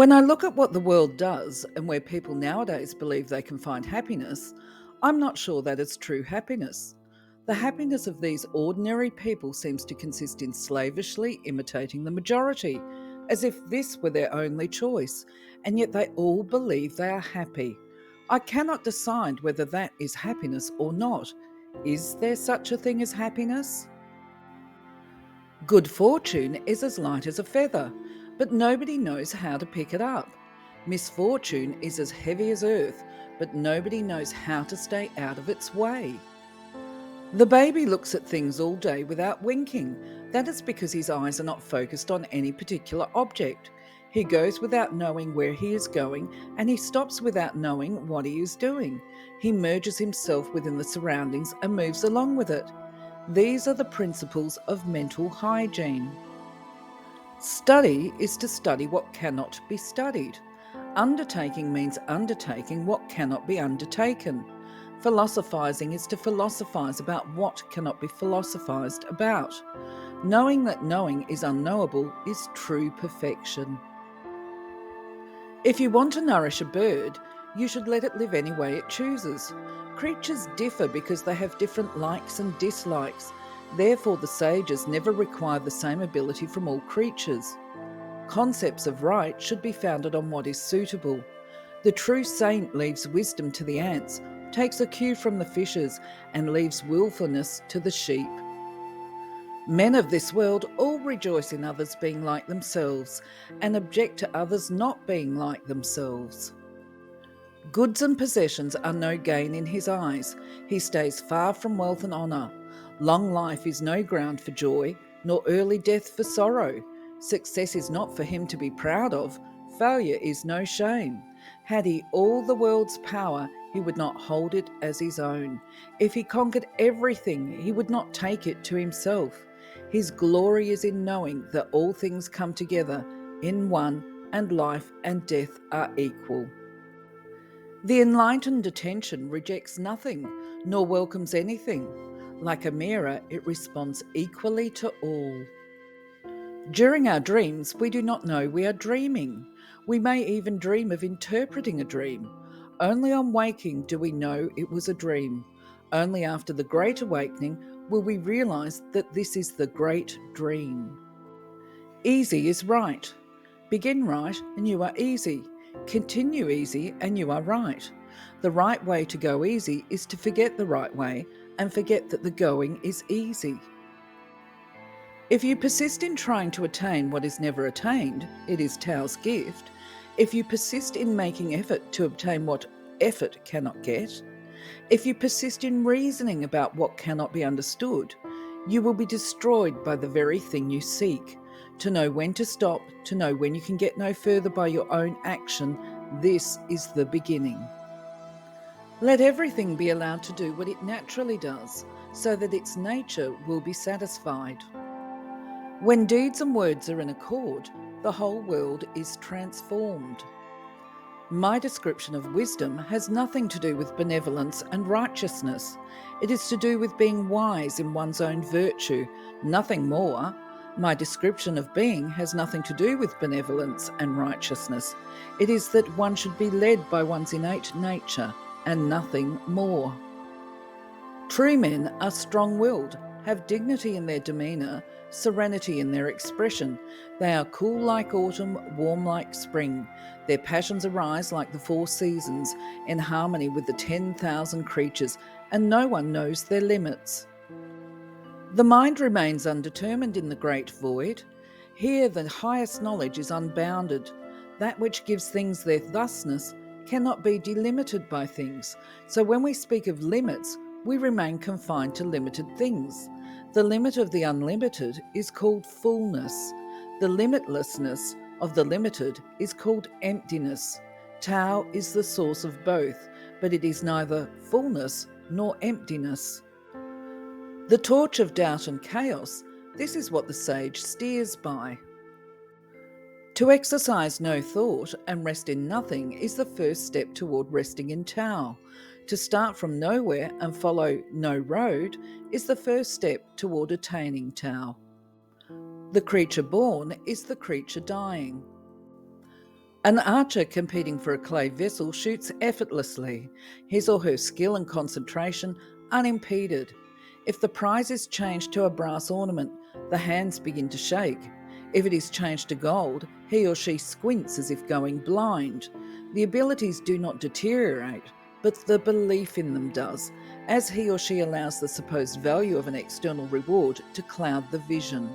When I look at what the world does and where people nowadays believe they can find happiness, I'm not sure that it's true happiness. The happiness of these ordinary people seems to consist in slavishly imitating the majority, as if this were their only choice, and yet they all believe they are happy. I cannot decide whether that is happiness or not. Is there such a thing as happiness? Good fortune is as light as a feather, but nobody knows how to pick it up. Misfortune is as heavy as earth, but nobody knows how to stay out of its way. The baby looks at things all day without winking. That is because his eyes are not focused on any particular object. He goes without knowing where he is going, and he stops without knowing what he is doing. He merges himself within the surroundings and moves along with it. These are the principles of mental hygiene. Study is to study what cannot be studied. Undertaking means undertaking what cannot be undertaken. Philosophizing is to philosophize about what cannot be philosophized about. Knowing that knowing is unknowable is true perfection. If you want to nourish a bird, you should let it live any way it chooses. Creatures differ because they have different likes and dislikes. Therefore, the sages never require the same ability from all creatures. Concepts of right should be founded on what is suitable. The true saint leaves wisdom to the ants, takes a cue from the fishes, and leaves willfulness to the sheep. Men of this world all rejoice in others being like themselves and object to others not being like themselves. Goods and possessions are no gain in his eyes. He stays far from wealth and honour. Long life is no ground for joy, nor early death for sorrow. Success is not for him to be proud of. Failure is no shame. Had he all the world's power, he would not hold it as his own. If he conquered everything, he would not take it to himself. His glory is in knowing that all things come together in one, and life and death are equal. The enlightened attention rejects nothing, nor welcomes anything. Like a mirror, it responds equally to all. During our dreams, we do not know we are dreaming. We may even dream of interpreting a dream. Only on waking do we know it was a dream. Only after the great awakening will we realize that this is the great dream. Easy is right. Begin right and you are easy. Continue easy and you are right. The right way to go easy is to forget the right way and forget that the going is easy. If you persist in trying to attain what is never attained, it is Tao's gift. If you persist in making effort to obtain what effort cannot get, if you persist in reasoning about what cannot be understood, you will be destroyed by the very thing you seek. To know when to stop, to know when you can get no further by your own action, this is the beginning. Let everything be allowed to do what it naturally does, so that its nature will be satisfied. When deeds and words are in accord, the whole world is transformed. My description of wisdom has nothing to do with benevolence and righteousness. It is to do with being wise in one's own virtue, nothing more. My description of being has nothing to do with benevolence and righteousness. It is that one should be led by one's innate nature and nothing more. True men are strong-willed, have dignity in their demeanour, serenity in their expression. They are cool like autumn, warm like spring. Their passions arise like the four seasons, in harmony with the 10,000 creatures, and no one knows their limits. The mind remains undetermined in the great void. Here the highest knowledge is unbounded. That which gives things their thusness cannot be delimited by things. So when we speak of limits, we remain confined to limited things. The limit of the unlimited is called fullness. The limitlessness of the limited is called emptiness. Tao is the source of both, but it is neither fullness nor emptiness. The torch of doubt and chaos, this is what the sage steers by. To exercise no thought and rest in nothing is the first step toward resting in Tao. To start from nowhere and follow no road is the first step toward attaining Tao. The creature born is the creature dying. An archer competing for a clay vessel shoots effortlessly, his or her skill and concentration unimpeded. If the prize is changed to a brass ornament, the hands begin to shake. If it is changed to gold, he or she squints as if going blind. The abilities do not deteriorate, but the belief in them does, as he or she allows the supposed value of an external reward to cloud the vision.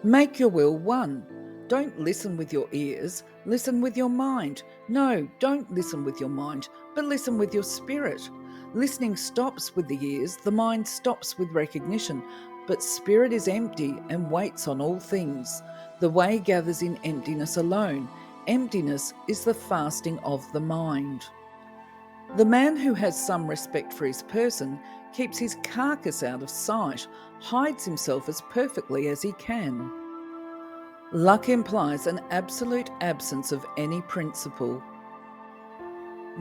Make your will one. Don't listen with your ears, listen with your mind. No, don't listen with your mind, but listen with your spirit. Listening stops with the ears, the mind stops with recognition, but spirit is empty and waits on all things. The way gathers in emptiness alone. Emptiness is the fasting of the mind. The man who has some respect for his person keeps his carcass out of sight, hides himself as perfectly as he can. Luck implies an absolute absence of any principle.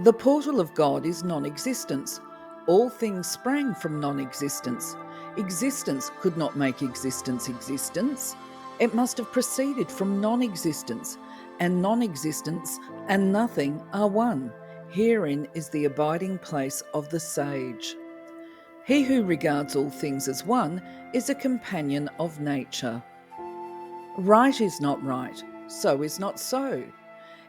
The portal of God is non-existence. All things sprang from non-existence. Existence could not make existence existence. It must have proceeded from non-existence, and non-existence and nothing are one. Herein is the abiding place of the sage. He who regards all things as one is a companion of nature. Right is not right, so is not so.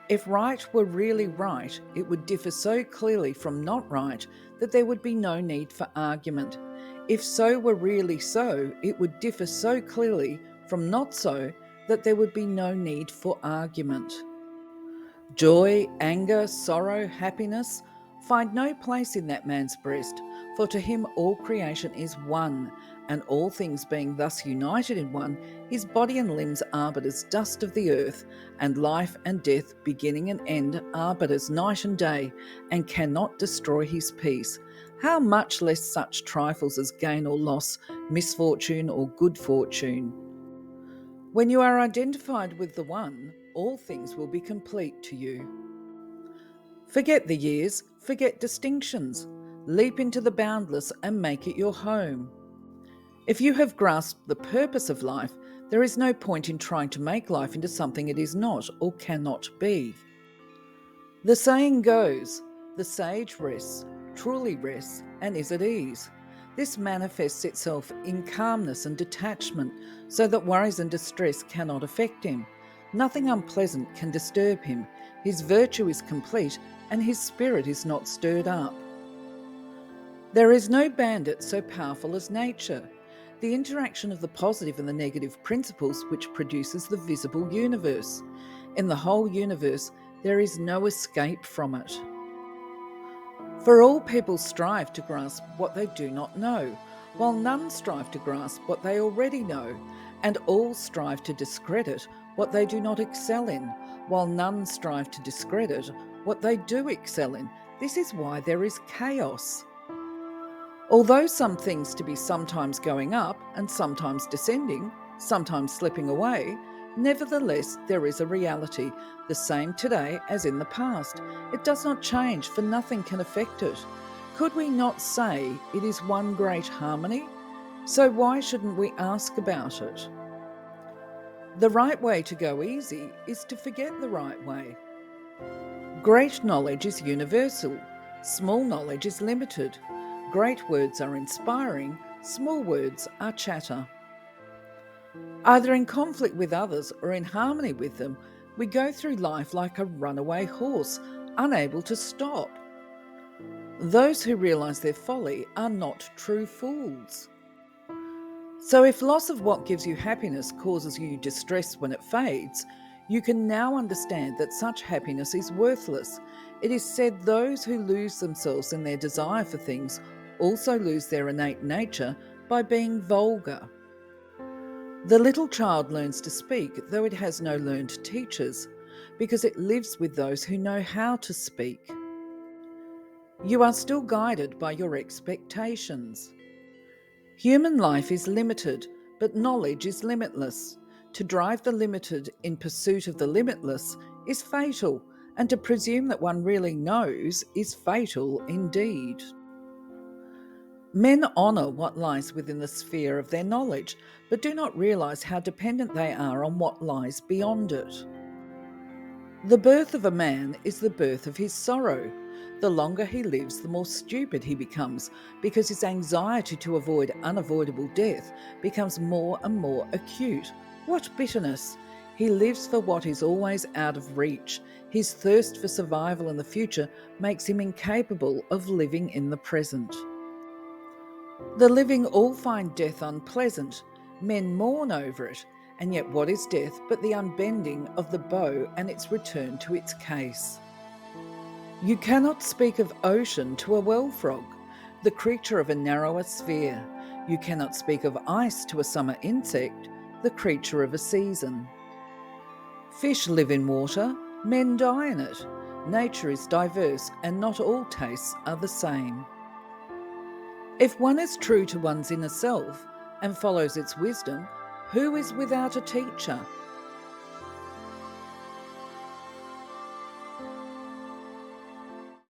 If right were really right, it would differ so clearly from not right that there would be no need for argument. If so were really so, it would differ so clearly from not so that there would be no need for argument. Joy, anger, sorrow, happiness find no place in that man's breast, for to him all creation is one, and all things being thus united in one, his body and limbs are but as dust of the earth, and life and death, beginning and end, are but as night and day, and cannot destroy his peace. How much less such trifles as gain or loss, misfortune or good fortune? When you are identified with the one, all things will be complete to you. Forget the years, forget distinctions. Leap into the boundless and make it your home. If you have grasped the purpose of life, there is no point in trying to make life into something it is not or cannot be. The saying goes, the sage rests, truly rests, and is at ease. This manifests itself in calmness and detachment, so that worries and distress cannot affect him. Nothing unpleasant can disturb him. His virtue is complete, and his spirit is not stirred up. There is no bandit so powerful as nature. The interaction of the positive and the negative principles which produces the visible universe. In the whole universe, there is no escape from it. For all people strive to grasp what they do not know, while none strive to grasp what they already know, and all strive to discredit what they do not excel in, while none strive to discredit what they do excel in. This is why there is chaos. Although some things to be sometimes going up and sometimes descending, sometimes slipping away, nevertheless there is a reality, the same today as in the past. It does not change, for nothing can affect it. Could we not say it is one great harmony? So why shouldn't we ask about it? The right way to go easy is to forget the right way. Great knowledge is universal. Small knowledge is limited. Great words are inspiring. Small words are chatter. Either in conflict with others or in harmony with them, we go through life like a runaway horse, unable to stop. Those who realize their folly are not true fools. So if loss of what gives you happiness causes you distress when it fades, you can now understand that such happiness is worthless. It is said those who lose themselves in their desire for things also lose their innate nature by being vulgar. The little child learns to speak, though it has no learned teachers, because it lives with those who know how to speak. You are still guided by your expectations. Human life is limited, but knowledge is limitless. To drive the limited in pursuit of the limitless is fatal, and to presume that one really knows is fatal indeed. Men honour what lies within the sphere of their knowledge, but do not realise how dependent they are on what lies beyond it. The birth of a man is the birth of his sorrow. The longer he lives, the more stupid he becomes, because his anxiety to avoid unavoidable death becomes more and more acute. What bitterness! He lives for what is always out of reach. His thirst for survival in the future makes him incapable of living in the present. The living all find death unpleasant. Men mourn over it, and yet what is death but the unbending of the bow and its return to its case? You cannot speak of ocean to a well frog, the creature of a narrower sphere. You cannot speak of ice to a summer insect, the creature of a season. Fish live in water, men die in it. Nature is diverse, and not all tastes are the same. If one is true to one's inner self and follows its wisdom, who is without a teacher?